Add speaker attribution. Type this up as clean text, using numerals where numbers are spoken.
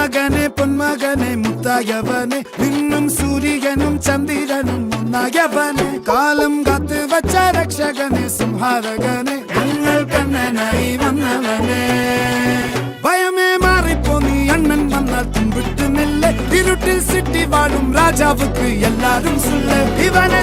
Speaker 1: മകനെ പൊന്മകനെ മുത്തായവനെ നിന്നും സൂര്യനും ചന്ദ്രനും ഒന്നായവനെ കാലം കാത്ത് വച്ച രക്ഷകനെ സംഹാരകനെ ഞങ്ങൾ കണ്ണനായി വന്നവനെ ഭയമേ മാറിപ്പോ നീ അണ്ണൻ വന്നാൽ തുമ്പിട്ടുന്നില്ല ഇരുട്ടിൽ സിറ്റി വാഴും രാജാവുക്ക് എല്ലാരും சொல்ல ഇവനെ